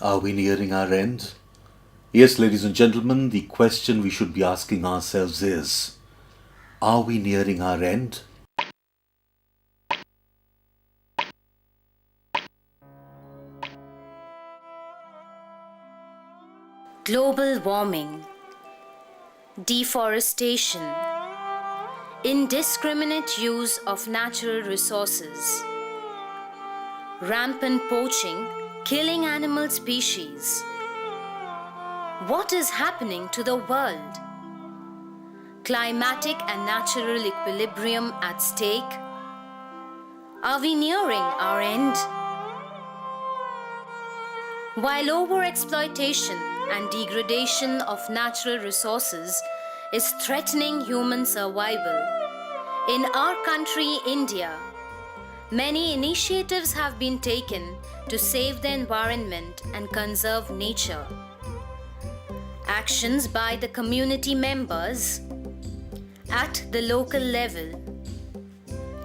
Are we nearing our end? Yes, ladies and gentlemen, the question we should be asking ourselves is, are we nearing our end? Global warming, deforestation, indiscriminate use of natural resources, rampant poaching, killing animal species. What is happening to the world? Climatic and natural equilibrium at stake? Are we nearing our end? While overexploitation and degradation of natural resources is threatening human survival, in our country, India, many initiatives have been taken to save the environment and conserve nature. Actions by the community members at the local level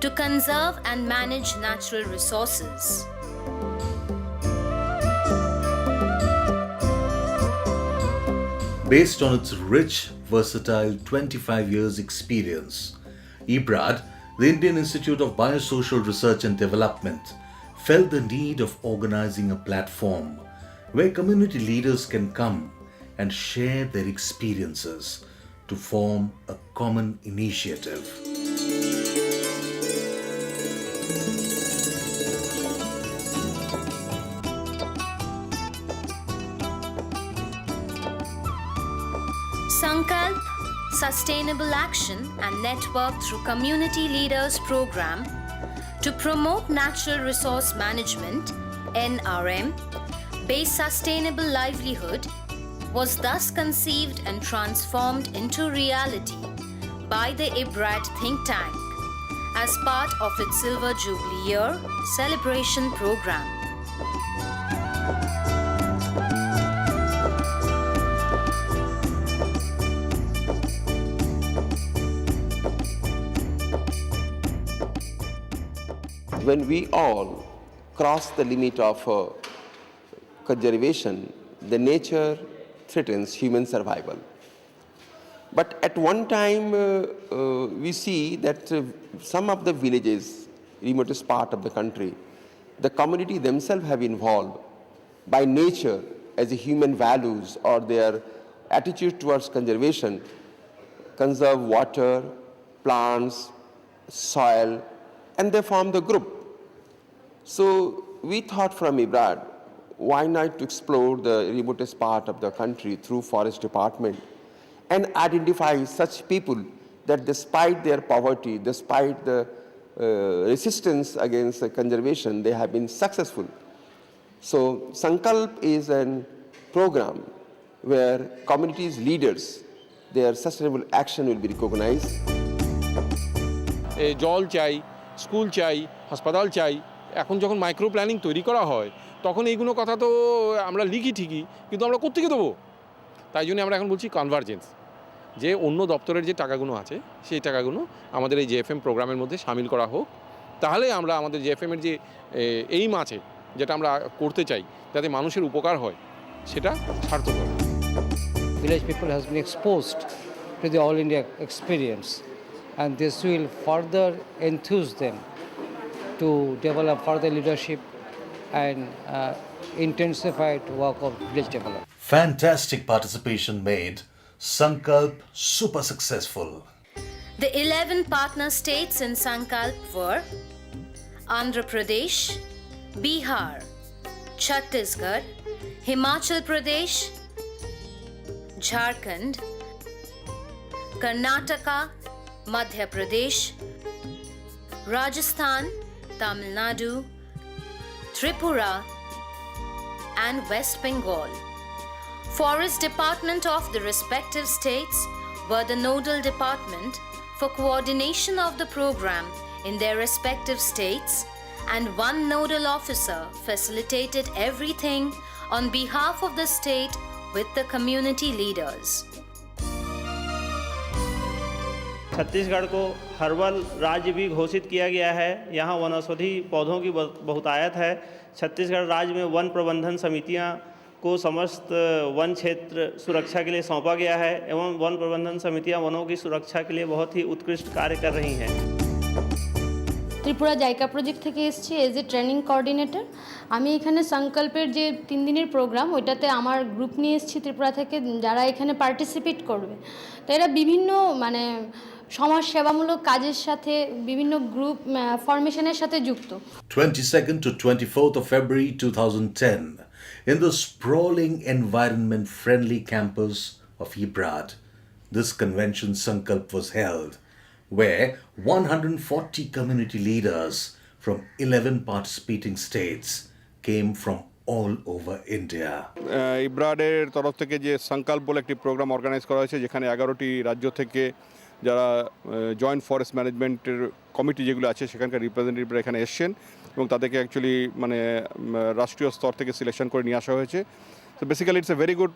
to conserve and manage natural resources. Based on its rich, versatile 25 years experience, IBRAD, the Indian Institute of Biosocial Research and Development, felt the need of organizing a platform where community leaders can come and share their experiences to form a common initiative. Sankalp Sustainable Action and Network through Community Leaders Program to promote natural resource management (NRM) based sustainable livelihood was thus conceived and transformed into reality by the IBRAD think tank as part of its Silver Jubilee Year celebration program. When we all cross the limit of conservation, the nature threatens human survival. But at one time, we see that some of the villages, remotest part of the country, the community themselves have involved by nature as a human values or their attitude towards conservation, conserve water, plants, soil, and they form the group. So we thought from IBRAD, why not to explore the remotest part of the country through forest department and identify such people that despite their poverty, despite the resistance against conservation, they have been successful. So Sankalp is a program where communities leaders, their sustainable action will be recognized. জল চাই, school চাই, হাসপাতাল চাই। এখন যখন micro planning তৈরি করা হয় তখন এইগুলো কথা তো আমরা লিখি ঠিকই, কিন্তু আমরা কোত্থেকে দেবো? তাই জন্য আমরা এখন বলছি কনভার্জেন্স, যে অন্য দপ্তরের যে টাকাগুলো আছে সেই টাকাগুলো আমাদের এই জেএফএম প্রোগ্রামের মধ্যে সামিল করা হোক। তাহলে আমরা আমাদের জেএফএমের যে এইম আছে, যেটা আমরা করতে চাই যাতে মানুষের উপকার হয়, সেটা সার্থক হবে। Village people has been exposed to the All India experience, and this will further enthuse them to develop further leadership and intensified work of village development. Fantastic participation made. Sankalp super successful. The 11 partner states in Sankalp were Andhra Pradesh, Bihar, Chhattisgarh, Himachal Pradesh, Jharkhand, Karnataka, Madhya Pradesh, Rajasthan, Tamil Nadu, Tripura, and West Bengal. Forest Department of the respective states were the nodal department for coordination of the program in their respective states, and one nodal officer facilitated everything on behalf of the state with the community leaders. Chhattisgarh को herbal राज्य भी घोषित किया गया है। यहाँ वनौषधि पौधों की बहुतायत है। छत्तीसगढ़ राज्य में वन प्रबंधन समितियाँ को समस्त वन क्षेत्र सुरक्षा के लिए सौंपा गया है एवं वन प्रबंधन समितियां वनों की सुरक्षा के लिए बहुत ही उत्कृष्ट कार्य कर रही हैं। ত্রিপুরা জায়কা প্রজেক্ট থেকে এসেছি এজ এ ট্রেনিং কোঅর্ডিনেটর। আমি এখানে সংকল্পের যে 3 দিনের প্রোগ্রাম ওইটাতে আমার গ্রুপ নিয়ে এসেছি ত্রিপুরা থেকে, যারা এখানে পার্টিসিপেট করবে। তো এরা বিভিন্ন মানে সমাজ সেবামূলক কাজের সাথে বিভিন্ন গ্রুপ ফরমেশনের সাথে যুক্ত। 22nd to 24th of February 2010 in the sprawling environment-friendly campus of IBRAD, this convention Sankalp was held, where 140 community leaders from 11 participating states came from all over India. ইব্রাডের তরফ থেকে যে সংকল্প বলে একটি প্রোগ্রাম অর্গানাইজ করা হয়েছে, যেখানে 11টি রাজ্য থেকে যারা জয়েন্ট ফরেস্ট ম্যানেজমেন্টের কমিটি যেগুলো আছে সেখানকার রিপ্রেজেন্টেটিভরা এখানে এসছেন এবং তাদেরকে অ্যাকচুয়ালি মানে রাষ্ট্রীয় স্তর থেকে সিলেকশন করে নিয়ে আসা হয়েছে। তো basically it's a very good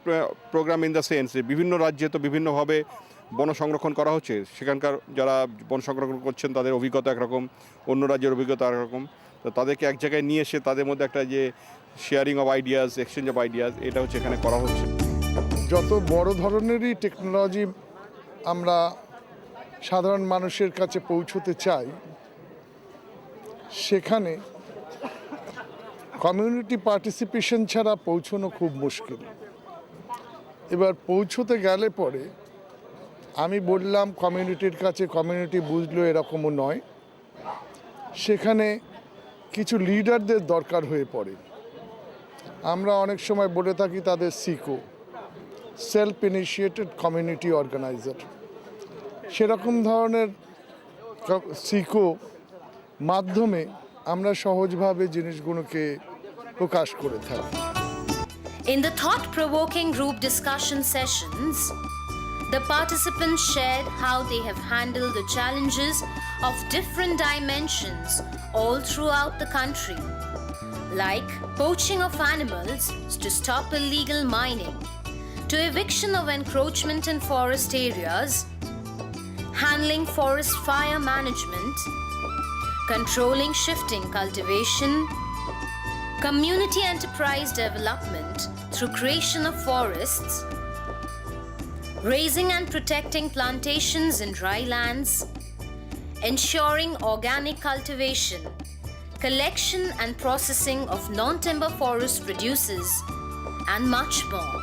programme in the sense যে বিভিন্ন রাজ্যে তো বিভিন্নভাবে বন সংরক্ষণ করা হচ্ছে, সেখানকার যারা বন সংরক্ষণ করছেন তাদের অভিজ্ঞতা একরকম, অন্য রাজ্যের অভিজ্ঞতা একরকম। তো তাদেরকে এক জায়গায় নিয়ে এসে তাদের মধ্যে একটা যে sharing of ideas, exchange of ideas, এটা হচ্ছে এখানে করা হচ্ছে। যত বড় ধরনেরই টেকনোলজি আমরা সাধারণ মানুষের কাছে পৌঁছতে চাই, সেখানে কমিউনিটি পার্টিসিপেশন ছাড়া পৌঁছানো খুব মুশকিল। এবার পৌঁছতে গেলে পরে আমি বললাম কমিউনিটির কাছে, কমিউনিটি বুঝলো এরকমও নয়, সেখানে কিছু লিডারদের দরকার হয়ে পড়ে। আমরা অনেক সময় বলে থাকি তাদের সিকো, সেলফ ইনিশিয়েটেড কমিউনিটি অর্গানাইজার, সেরকম ধরনের সিকো মাধ্যমে আমরা সহজভাবে জিনিসগুলোকে প্রকাশ করে থাকি। In the thought-provoking group discussion sessions, the participants shared how they have handled the challenges of different dimensions all throughout the country, like poaching of animals to stop illegal mining, to eviction of encroachment in forest areas, handling forest fire management, controlling shifting cultivation, community enterprise development through creation of forests, raising and protecting plantations in dry lands, ensuring organic cultivation, collection and processing of non-timber forest produces, and much more.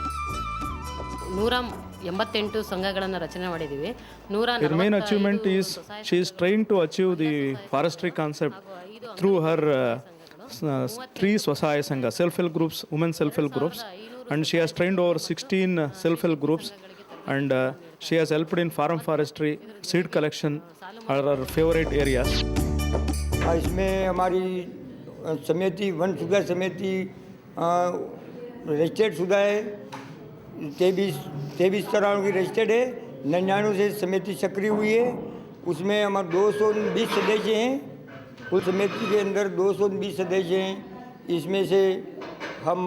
188 ಸಂಘಗಳನ್ನು ರಚನೆ ಮಾಡಿದ್ದೀವಿ. Her main achievement is she is trying to achieve the forestry concept through her three Swasaya Sangha, self-help groups, women self-help groups, and she has trained over 16 self-help groups, and she has helped in farm forestry, seed collection are her favorite areas. इसमें हमारी समिति one सुधार समिति registered शुदा है, 23 तरह की registered है, 99 से समिति सक्रिय हुई है। उसमें हमारे 220 सदस्य हैं, उस समिति के अंदर 220 सदस्य हैं। इसमें से हम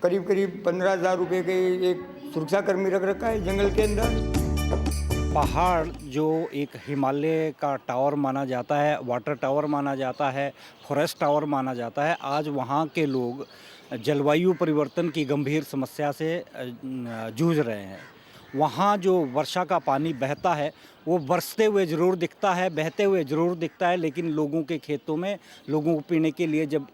करीब 15,000 रुपये के एक सुरक्षा कर्मी रख रखा है जंगल के अंदर। पहाड़ जो एक हिमालय का टावर माना जाता है, वाटर टावर माना जाता है, फॉरेस्ट टावर माना जाता है, आज वहाँ के लोग जलवायु परिवर्तन की गंभीर समस्या से जूझ रहे हैं। वहाँ जो वर्षा का पानी बहता है वो बरसते हुए ज़रूर दिखता है, बहते हुए ज़रूर दिखता है, लेकिन लोगों के खेतों में लोगों को पीने के लिए जब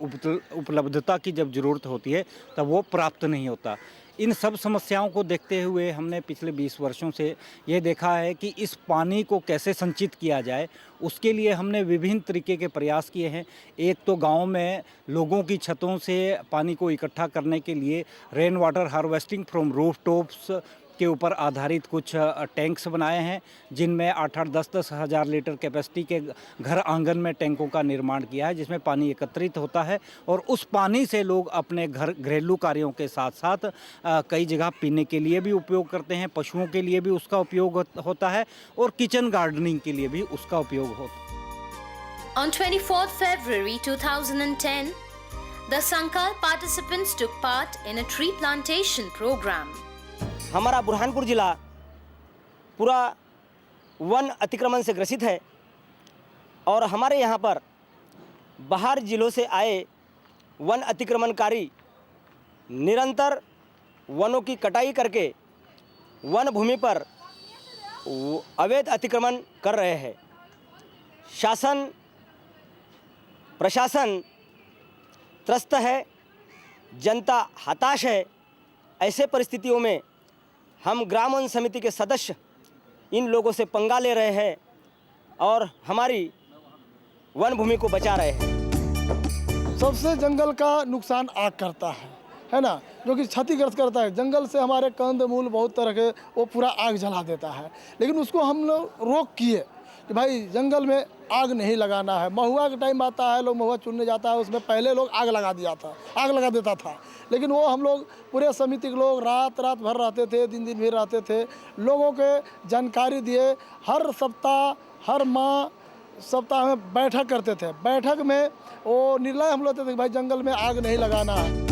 उपलब्धता की जब ज़रूरत होती है तब वो प्राप्त नहीं होता। इन सब समस्याओं को देखते हुए हमने पिछले 20 वर्षों से ये देखा है कि इस पानी को कैसे संचित किया जाए, उसके लिए हमने विभिन्न तरीके के प्रयास किए हैं। एक तो गांव में लोगों की छतों से पानी को इकट्ठा करने के लिए rain water harvesting from roof tops के ऊपर आधारित कुछ टैंक्स बनाए हैं, जिनमें 8-8, 10-10 हज़ार लीटर कैपेसिटी के घर आंगन में टैंकों का निर्माण किया है, जिसमें पानी एकत्रित होता है और उस पानी से लोग अपने घरेलू कार्यों के साथ साथ कई जगह पीने के लिए भी उपयोग करते हैं, पशुओं के लिए भी उसका उपयोग होता है और किचन गार्डनिंग के लिए भी उसका उपयोग होता है। On 24th February 2010, the Sankalp participants took part in a tree plantation program. हमारा बुरहानपुर ज़िला पूरा वन अतिक्रमण से ग्रसित है और हमारे यहाँ पर बाहर ज़िलों से आए वन अतिक्रमणकारी निरंतर वनों की कटाई करके वन भूमि पर अवैध अतिक्रमण कर रहे हैं। शासन प्रशासन त्रस्त है, जनता हताश है। ऐसे परिस्थितियों में हम ग्राम वन समिति के सदस्य इन लोगों से पंगा ले रहे हैं और हमारी वन भूमि को बचा रहे हैं। सबसे जंगल का नुकसान आग करता है ना, जो कि क्षतिग्रस्त करता है। जंगल से हमारे कंद मूल बहुत तरह के वो पूरा आग जला देता है, लेकिन उसको हम लोग रोक किए कि भाई जंगल में आग नहीं लगाना है। महुआ का टाइम आता है, लोग महुआ चुनने जाता है, उसमें पहले लोग आग लगा देता था, लेकिन वो हम लोग पूरे समिति के लोग रात भर रहते थे, दिन भी रहते थे, लोगों के जानकारी दिए। हर सप्ताह हर माह सप्ताह में बैठक करते थे। बैठक में वो निर्णय हम लेते थे कि भाई जंगल में आग नहीं लगाना है।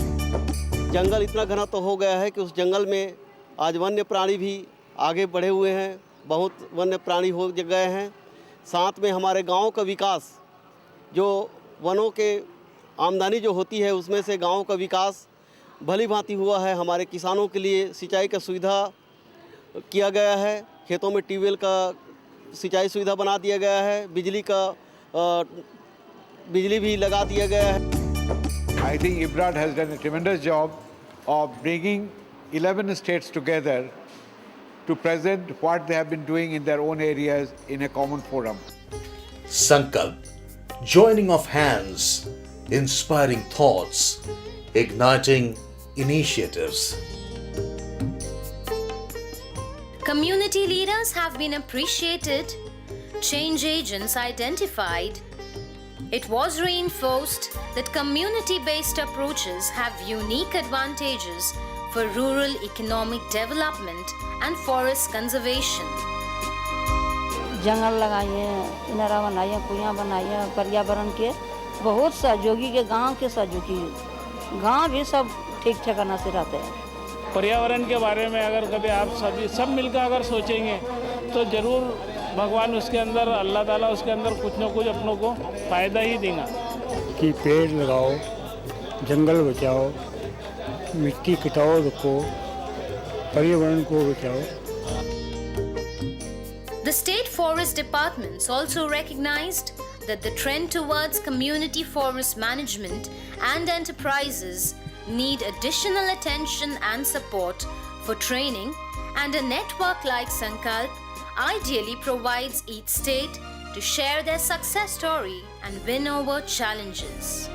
जंगल इतना घना तो हो गया है कि उस जंगल में आज वन्य प्राणी भी आगे बढ़े हुए हैं, बहुत वन्य प्राणी हो गए हैं। साथ में हमारे गांव का विकास, जो वनों के आमदनी जो होती है उसमें से गांव का विकास भली भांति हुआ है। हमारे किसानों के लिए सिंचाई का सुविधा किया गया है, खेतों में ट्यूबवेल का सिंचाई सुविधा बना दिया गया है, बिजली भी लगा दिया गया है। I think IBRAD has done a tremendous job of bringing 11 states together to present what they have been doing in their own areas in a common forum. Sankalp, joining of hands, inspiring thoughts, igniting initiatives. Community leaders have been appreciated, change agents identified. It was reinforced that community-based approaches have unique advantages for rural economic development and forest conservation. जंगल लगाइए, इनारा बनाइए, कुइयाँ बनाइए, पर्यावरण के बहुत सहयोगी के गांव के सहयोगी, गांव भी सब ठीक ठिकाना से रहते हैं। पर्यावरण के बारे में अगर कभी आप सब मिलकर अगर सोचेंगे तो ज़रूर भगवान उसके अंदर, अल्लाह ताला उसके अंदर कुछ न कुछ अपनों को फ़ायदा ही देगा। कि पेड़ लगाओ, जंगल बचाओ, मिट्टी कटाओ रखो, पर्यावरण को बचाओ। The state forest departments also recognized that the trend towards community forest management and enterprises need additional attention and support for training, and a network like Sankalp ideally provides each state to share their success story and win over challenges.